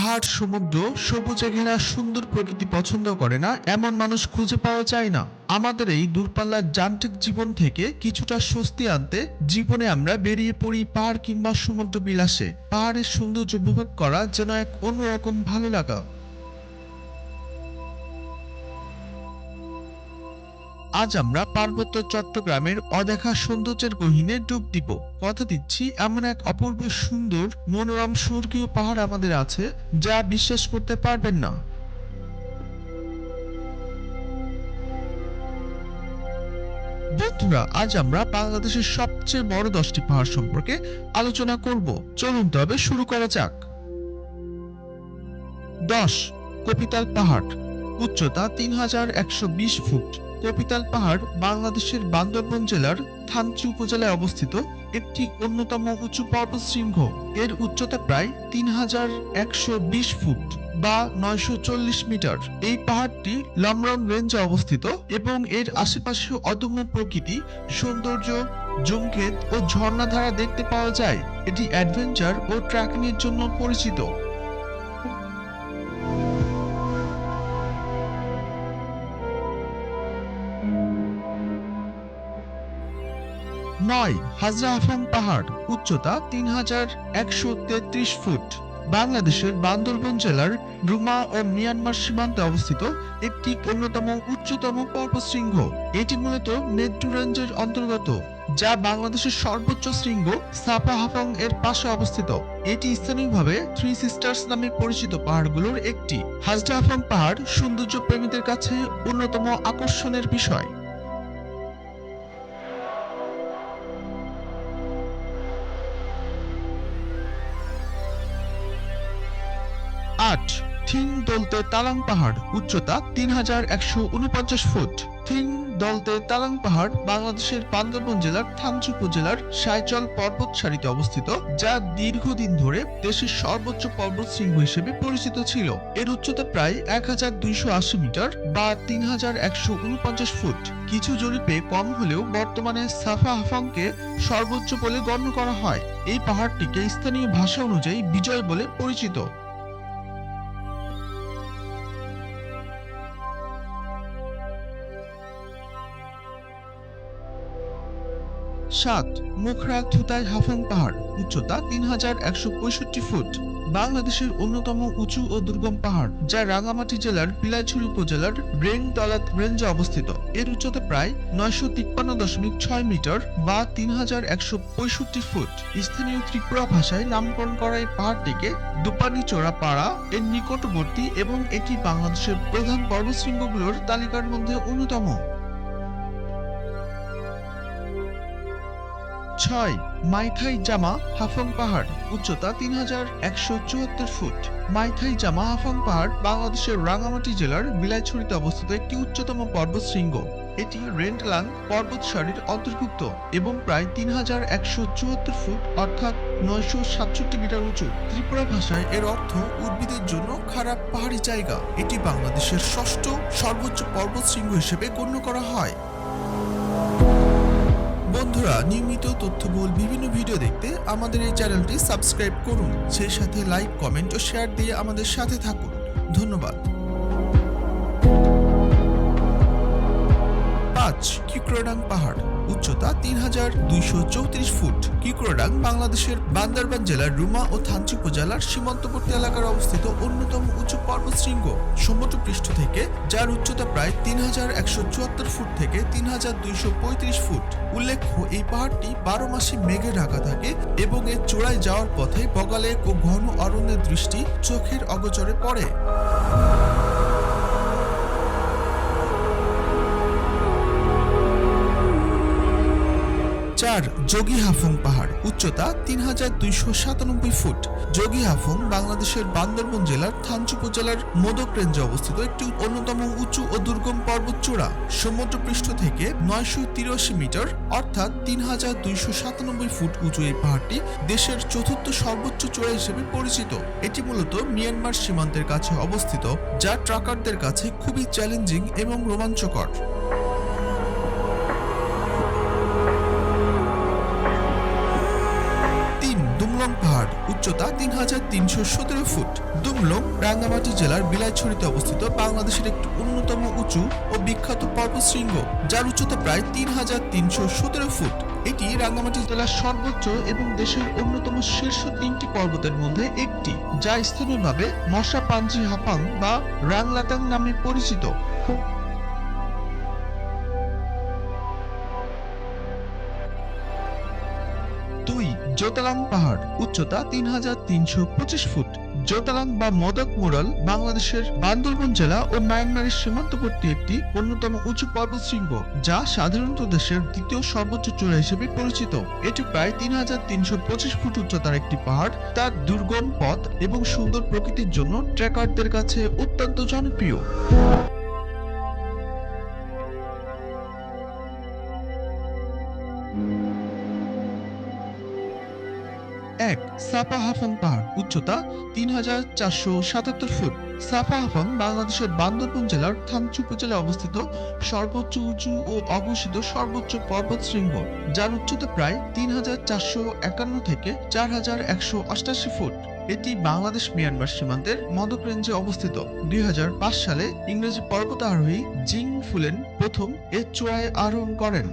পাহাড়, সমুদ্র, সবুজে ঘেরা সুন্দর প্রকৃতি পছন্দ করে না এমন মানুষ খুঁজে পাওয়া যায় না। আমাদের এই দূরপাল্লার যান্ত্রিক জীবন থেকে কিছুটা স্বস্তি আনতে জীবনে আমরা বেরিয়ে পড়ি পাহাড় কিংবা সমুদ্র বিলাসে। পাহাড়ের সৌন্দর্য উপভোগ করা যেন এক অন্যরকম ভালো লাগা। আজ আমরা পার্বত্য চট্টগ্রামের অদেখা সৌন্দর্যের গহীনে ডুব দিব। কথা দিচ্ছি, এমন এক অপূর্ব সুন্দর মনোরম স্বর্গীয় পাহাড় আমাদের আছে যা বিশ্বাস করতে পারবেন না। বন্ধুরা, আজ আমরা বাংলাদেশের সবচেয়ে বড় 10টি পাহাড় সম্পর্কে আলোচনা করব। চলুন তবে শুরু করা যাক। 10. কপিতাল পাহাড়। উচ্চতা 3120 ফুট। কপিতাল পাহাড় বাংলাদেশের বান্দরবান জেলার থানচি উপজেলায় অবস্থিত একটি অন্যতম উঁচু পর্বতশৃঙ্গ। এর উচ্চতা প্রায় 3120 ফুট বা 940 মিটার। এই পাহাড়টি লামরং রেঞ্জে অবস্থিত এবং এর আশেপাশে অদম্য প্রকৃতি, সৌন্দর্য, জুমক্ষেত ও ঝর্ণাধারা দেখতে পাওয়া যায়। এটি অ্যাডভেঞ্চার ও ট্রেকিং এর জন্য পরিচিত। 9. হাজরা আফাং পাহাড়। উচ্চতা 3133 ফুট। বাংলাদেশের বান্দরবান জেলার রুমা ও মিয়ানমার সীমান্তে অবস্থিত একটি অন্যতম উচ্চতম পর্বতশৃঙ্গ। এটি মূলত মেঘদু রেঞ্জের অন্তর্গত, যা বাংলাদেশের সর্বোচ্চ শৃঙ্গ সাপা হাফং এর পাশে অবস্থিত। এটি স্থানীয়ভাবে থ্রি সিস্টার্স নামে পরিচিত পাহাড়গুলোর একটি। হাজরা আফাং পাহাড় সৌন্দর্য প্রেমীদের কাছে অন্যতম আকর্ষণের বিষয়। 8. থিং দলতে তালাং পাহাড়। উচ্চতা 3149 ফুট। থিং দলতে তালাং পাহাড় বাংলাদেশের বান্দরবান জেলার থানচি উপজেলার সাইচল পর্বত সারিতে অবস্থিত, যা দীর্ঘদিন ধরে দেশের সর্বোচ্চ পর্বতশৃঙ্গ হিসেবে পরিচিত ছিল। এর উচ্চতা প্রায় 1280 মিটার বা 3149 ফুট। কিছু জরিপে কম হলেও বর্তমানে সাফা হাফংকে সর্বোচ্চ বলে গণ্য করা হয়। এই পাহাড়টিকে স্থানীয় ভাষা অনুযায়ী বিজয় বলে পরিচিত। 7. মুখরা থুতাই হাফং পাহাড়। উচ্চতা 3165 ফুট। বাংলাদেশের অন্যতম উঁচু ও দুর্গম পাহাড়, যা রাঙ্গামাটি জেলার বিলাইছড়ি উপজেলার ব্রেং দলাত রেঞ্জে অবস্থিত। এর উচ্চতা প্রায় 953.6 মিটার বা 3165 ফুট। স্থানীয় ত্রিপুরা ভাষায় নামকরণ করা এই পাহাড়টিকে দুপানি চোরা পাড়া এর নিকটবর্তী এবং এটি বাংলাদেশের প্রধান পর্বতশৃঙ্গগুলোর তালিকার মধ্যে অন্যতম। 6. মাইথাই জামা হাফং পাহাড়। উচ্চতা 3174 ফুট। মাইথাই জামা হাফং পাহাড় বাংলাদেশের রাঙ্গামাটি জেলার বিলাইছড়িতে অবস্থিত একটি উচ্চতম পর্বতশৃঙ্গ। এটি রেন্টলাং পর্বত সারির অন্তর্ভুক্ত এবং প্রায় 3174 ফুট অর্থাৎ 967 মিটার উঁচু। ত্রিপুরা ভাষায় এর অর্থ উদ্ভিদের জন্য খারাপ পাহাড়ি জায়গা। এটি বাংলাদেশের ষষ্ঠ সর্বোচ্চ পর্বতশৃঙ্গ হিসেবে গণ্য করা হয়। বন্ধুরা, নিয়মিত তথ্যবহুল বিভিন্ন ভিডিও দেখতে আমাদের এই চ্যানেলটি সাবস্ক্রাইব করুন। সেই সাথে লাইক, কমেন্ট ও শেয়ার দিয়ে আমাদের সাথে থাকুন। ধন্যবাদ। 5. কিক্রোডাং পাহাড়। উচ্চতা 3234 ফুট। কিক্রোডাং বাংলাদেশের বান্দরবান জেলার রুমা ও থানচি উপজেলার সীমান্তবর্তী এলাকায় অবস্থিত অন্যতম উঁচু পর্বতশৃঙ্গ সমুদ্র পৃষ্ঠ থেকে, যার উচ্চতা প্রায় 3174 ফুট থেকে 3235 ফুট। উল্লেখ্য, এই পাহাড়টি 12 মাসে মেঘে ঢাকা থাকে এবং এর চূড়ায় যাওয়ার পথে বগালেক ও ঘন অরণ্যের দৃষ্টি চোখের অগোচরে পড়ে। 4. যোগী হাফং পাহাড়। উচ্চতা 3297 ফুট। যোগী হাফং বাংলাদেশের বান্দরবান জেলার থানচি উপজেলার মোদক রেঞ্জে অবস্থিত একটি অন্যতম উঁচু ও দুর্গম পর্বতচূড়া। সমুদ্র পৃষ্ঠ থেকে 983 মিটার অর্থাৎ 3297 ফুট উঁচু এই পাহাড়টি দেশের চতুর্থ সর্বোচ্চ চূড়া হিসেবে পরিচিত। এটি মূলত মিয়ানমার সীমান্তের কাছে অবস্থিত, যা ট্রাকারদের কাছে খুবই চ্যালেঞ্জিং এবং রোমাঞ্চকর। 3. দুমলং পাহাড়। উচ্চতা 3317 ফুট। দুমলং রাঙ্গামাটি জেলার বিলাইছড়িতে অবস্থিত বাংলাদেশের একটি অন্যতম উঁচু ও বিখ্যাত পর্বতশৃঙ্গ, যার উচ্চতা প্রায় 3317 ফুট। এটি রাঙ্গামাটি জেলার সর্বোচ্চ এবং দেশের অন্যতম শীর্ষ 3টি পর্বতের মধ্যে একটি, যা স্থানীয়ভাবে মশা পাঞ্জি হাফাং বা রাংলাতাং নামে পরিচিত। 2. জোতালাং পাহাড়, উচ্চতা 3325 ফুট। জোতালাং বা মদক মুরাল বাংলাদেশের বান্দরবান জেলা ও মায়ানমারের সীমান্তবর্তী একটি অন্যতম উঁচু পর্বতশৃঙ্গ, যা সাধারণত দেশের দ্বিতীয় সর্বোচ্চ চূড়া হিসেবে পরিচিত। এটি প্রায় 3325 ফুট উচ্চতার একটি পাহাড়। তার দুর্গম পথ এবং সুন্দর প্রকৃতির জন্য ট্রেকারদের কাছে অত্যন্ত জনপ্রিয়। 1. সাপা হাফাং পাহাড়, উচ্চতা 3477 ফুট। সাপা হাফাং বাংলাদেশের বান্দরবান জেলার থানচি উপজেলায় অবস্থিত সর্বোচ্চ উঁচু ও অঘোষিত সর্বোচ্চ পর্বতশৃঙ্গ, যার উচ্চতা প্রায় 3451 থেকে 4188 ফুট। এটি বাংলাদেশ মিয়ানমার সীমান্তের মদক রেঞ্জে অবস্থিত। 2005 সালে ইংরেজি পর্বতারোহী জিং ফুলেন প্রথম এর চূড়ায় আরোহণ করেন।